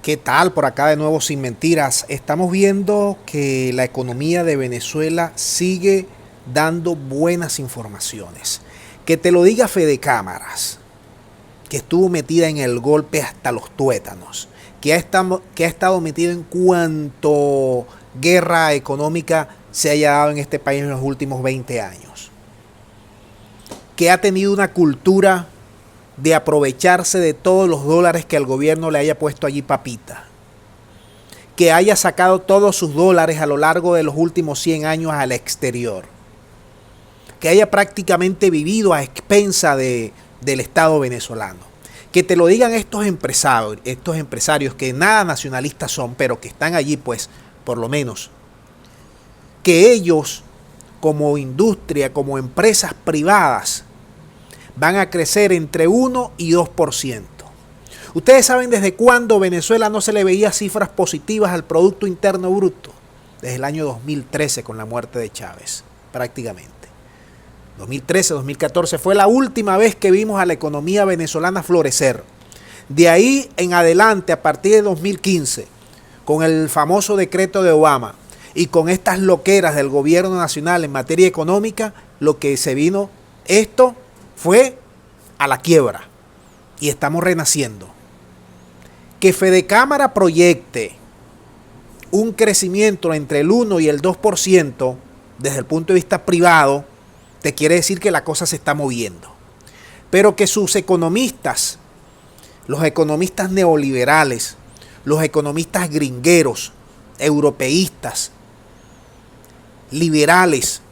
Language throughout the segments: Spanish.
¿Qué tal? Por acá de nuevo sin mentiras. Estamos viendo que la economía de Venezuela sigue dando buenas informaciones. Que te lo diga Fede Cámaras, que estuvo metida en el golpe hasta los tuétanos, que ha estado metido en cuanto guerra económica se haya dado en este país en los últimos 20 años. Que ha tenido una cultura de aprovecharse de todos los dólares que el gobierno le haya puesto allí papita, que haya sacado todos sus dólares a lo largo de los últimos 100 años al exterior, que haya prácticamente vivido a expensa del Estado venezolano. Que te lo digan estos empresarios que nada nacionalistas son, pero que están allí pues por lo menos, que ellos como industria, como empresas privadas, van a crecer entre 1 y 2%. Ustedes saben desde cuándo Venezuela no se le veía cifras positivas al Producto Interno Bruto. Desde el año 2013 con la muerte de Chávez, prácticamente. 2013, 2014 fue la última vez que vimos a la economía venezolana florecer. De ahí en adelante, a partir de 2015, con el famoso decreto de Obama y con estas loqueras del gobierno nacional en materia económica, lo que se vino esto fue a la quiebra y estamos renaciendo. Que Fede Cámara proyecte un crecimiento entre el 1 y el 2% desde el punto de vista privado, te quiere decir que la cosa se está moviendo. Pero que sus economistas, los economistas neoliberales, los economistas gringueros, europeístas, liberales,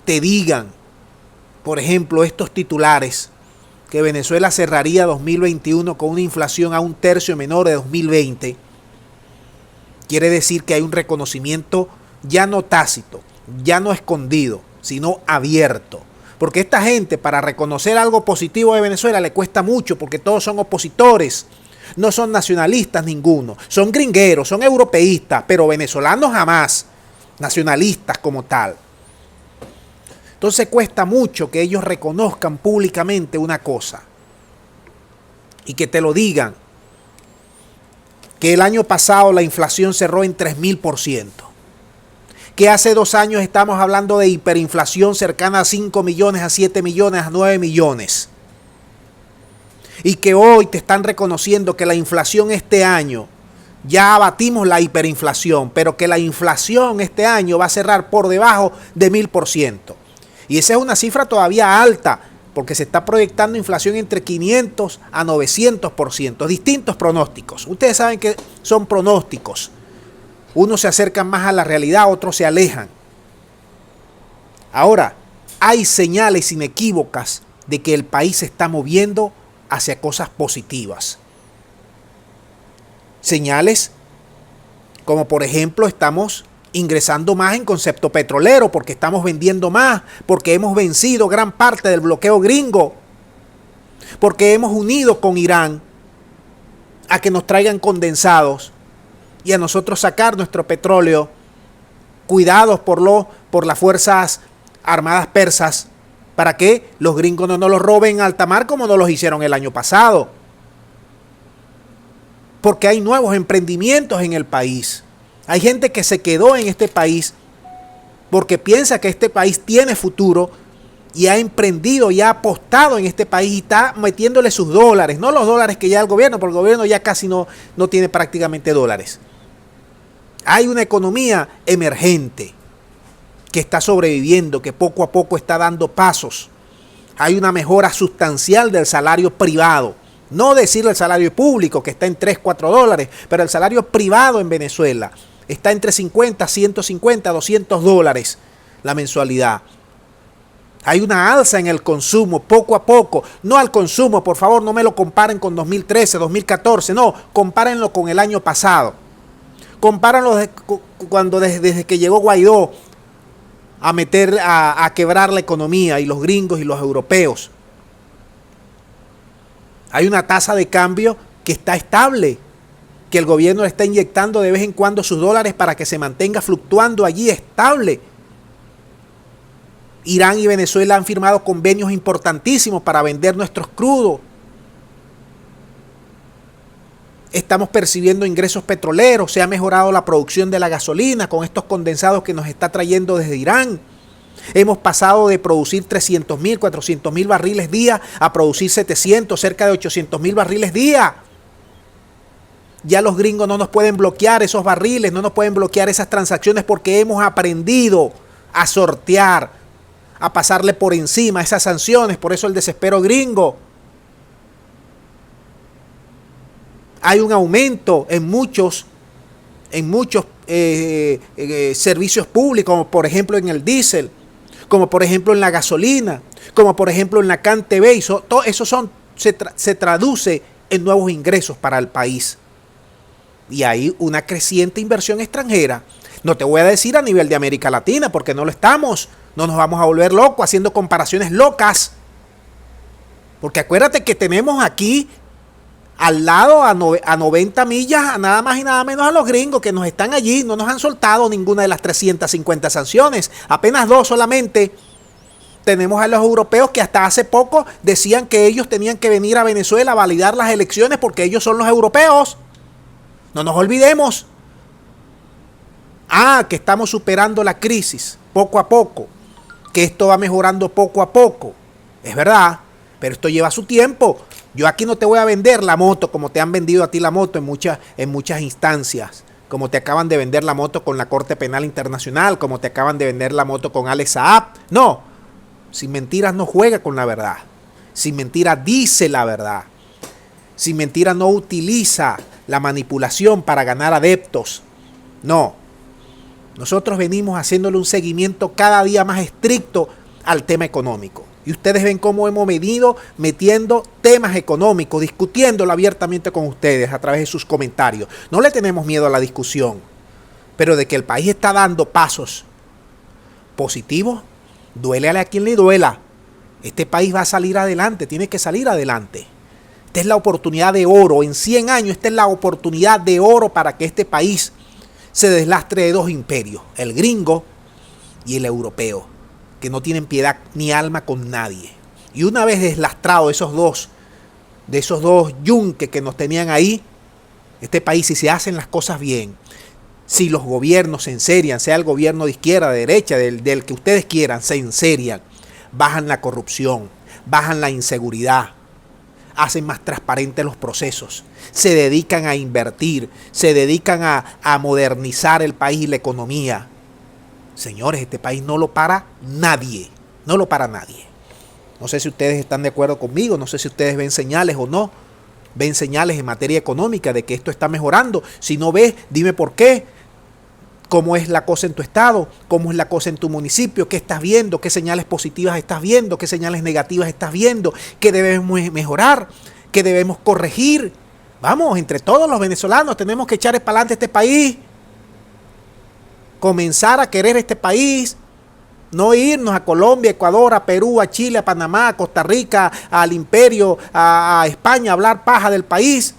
te digan, por ejemplo, estos titulares, que Venezuela cerraría 2021 con una inflación a 1/3 menor de 2020, quiere decir que hay un reconocimiento ya no tácito, ya no escondido, sino abierto. Porque esta gente, para reconocer algo positivo de Venezuela, le cuesta mucho, porque todos son opositores, no son nacionalistas ninguno, son gringueros, son europeístas, pero venezolanos jamás, nacionalistas como tal. Entonces cuesta mucho que ellos reconozcan públicamente una cosa y que te lo digan, que el año pasado la inflación cerró en 3000%, que hace 2 años estamos hablando de hiperinflación cercana a 5 millones, a 7 millones, a 9 millones, y que hoy te están reconociendo que la inflación este año, ya abatimos la hiperinflación, pero que la inflación este año va a cerrar por debajo de 1000%. Y esa es una cifra todavía alta, porque se está proyectando inflación entre 500 a 900%. Distintos pronósticos. Ustedes saben que son pronósticos. Unos se acercan más a la realidad, otros se alejan. Ahora, hay señales inequívocas de que el país se está moviendo hacia cosas positivas. Señales como, por ejemplo, estamos ingresando más en concepto petrolero, porque estamos vendiendo más, porque hemos vencido gran parte del bloqueo gringo, porque hemos unido con Irán a que nos traigan condensados y a nosotros sacar nuestro petróleo, cuidados por las fuerzas armadas persas, para que los gringos no nos lo roben en alta mar como nos los hicieron el año pasado. Porque hay nuevos emprendimientos en el país. Hay gente que se quedó en este país porque piensa que este país tiene futuro y ha emprendido y ha apostado en este país y está metiéndole sus dólares, no los dólares que ya el gobierno, porque el gobierno ya casi no tiene prácticamente dólares. Hay una economía emergente que está sobreviviendo, que poco a poco está dando pasos. Hay una mejora sustancial del salario privado. No decir el salario público, que está en 3, 4 dólares, pero el salario privado en Venezuela está entre 50, 150, 200 dólares la mensualidad. Hay una alza en el consumo, poco a poco. No al consumo, por favor, no me lo comparen con 2013, 2014. No, compárenlo con el año pasado. Compárenlo cuando desde que llegó Guaidó a quebrar la economía, y los gringos y los europeos. Hay una tasa de cambio que está estable, que el gobierno le está inyectando de vez en cuando sus dólares para que se mantenga fluctuando allí estable. Irán y Venezuela han firmado convenios importantísimos para vender nuestros crudos. Estamos percibiendo ingresos petroleros, se ha mejorado la producción de la gasolina con estos condensados que nos está trayendo desde Irán. Hemos pasado de producir 300.000, 400.000 barriles día a producir 700, cerca de 800.000 barriles día. Ya los gringos no nos pueden bloquear esos barriles, no nos pueden bloquear esas transacciones porque hemos aprendido a sortear, a pasarle por encima esas sanciones. Por eso el desespero gringo. Hay un aumento en muchos servicios públicos, como por ejemplo en el diésel, como por ejemplo en la gasolina, como por ejemplo en la CanTV. Todo eso se traduce en nuevos ingresos para el país. Y hay una creciente inversión extranjera. No te voy a decir a nivel de América Latina, porque no lo estamos. No nos vamos a volver locos haciendo comparaciones locas. Porque acuérdate que tenemos aquí al lado a 90 millas, nada más y nada menos a los gringos que nos están allí. No nos han soltado ninguna de las 350 sanciones. Apenas 2 solamente. Tenemos a los europeos que hasta hace poco decían que ellos tenían que venir a Venezuela a validar las elecciones porque ellos son los europeos. No nos olvidemos. Que estamos superando la crisis poco a poco. Que esto va mejorando poco a poco. Es verdad, pero esto lleva su tiempo. Yo aquí no te voy a vender la moto como te han vendido a ti la moto en muchas instancias. Como te acaban de vender la moto con la Corte Penal Internacional, como te acaban de vender la moto con Alex Saab. No, sin mentiras no juega con la verdad. Sin mentiras dice la verdad. Sin mentiras no utiliza la manipulación para ganar adeptos. No. Nosotros venimos haciéndole un seguimiento cada día más estricto al tema económico. Y ustedes ven cómo hemos venido metiendo temas económicos, discutiéndolo abiertamente con ustedes a través de sus comentarios. No le tenemos miedo a la discusión, pero de que el país está dando pasos positivos, duélele a quien le duela. Este país va a salir adelante, tiene que salir adelante. Esta es la oportunidad de oro. En 100 años, esta es la oportunidad de oro para que este país se deslastre de 2 imperios, el gringo y el europeo, que no tienen piedad ni alma con nadie. Y una vez deslastrado de esos dos yunques que nos tenían ahí, este país, si se hacen las cosas bien, si los gobiernos se enserian, sea el gobierno de izquierda, de derecha, del que ustedes quieran, se enserian, bajan la corrupción, bajan la inseguridad, hacen más transparentes los procesos, se dedican a invertir, se dedican a modernizar el país y la economía. Señores, este país no lo para nadie, no lo para nadie. No sé si ustedes están de acuerdo conmigo, no sé si ustedes ven señales o no, ven señales en materia económica de que esto está mejorando. Si no ves, dime por qué. ¿Cómo es la cosa en tu estado? ¿Cómo es la cosa en tu municipio? ¿Qué estás viendo? ¿Qué señales positivas estás viendo? ¿Qué señales negativas estás viendo? ¿Qué debemos mejorar? ¿Qué debemos corregir? Vamos, entre todos los venezolanos tenemos que echar para adelante este país. Comenzar a querer este país. No irnos a Colombia, Ecuador, a Perú, a Chile, a Panamá, a Costa Rica, al Imperio, a España, a hablar paja del país.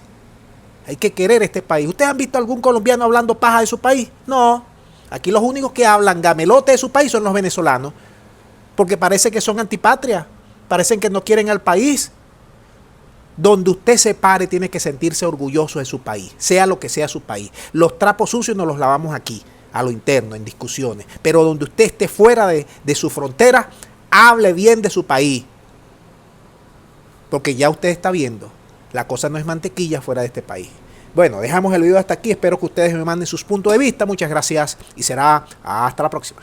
Hay que querer este país. ¿Ustedes han visto algún colombiano hablando paja de su país? No. Aquí los únicos que hablan gamelote de su país son los venezolanos. Porque parece que son antipatria. Parecen que no quieren al país. Donde usted se pare tiene que sentirse orgulloso de su país. Sea lo que sea su país. Los trapos sucios nos los lavamos aquí, a lo interno, en discusiones. Pero donde usted esté fuera de su frontera, hable bien de su país. Porque ya usted está viendo. La cosa no es mantequilla fuera de este país. Bueno, dejamos el video hasta aquí. Espero que ustedes me manden sus puntos de vista. Muchas gracias y será hasta la próxima.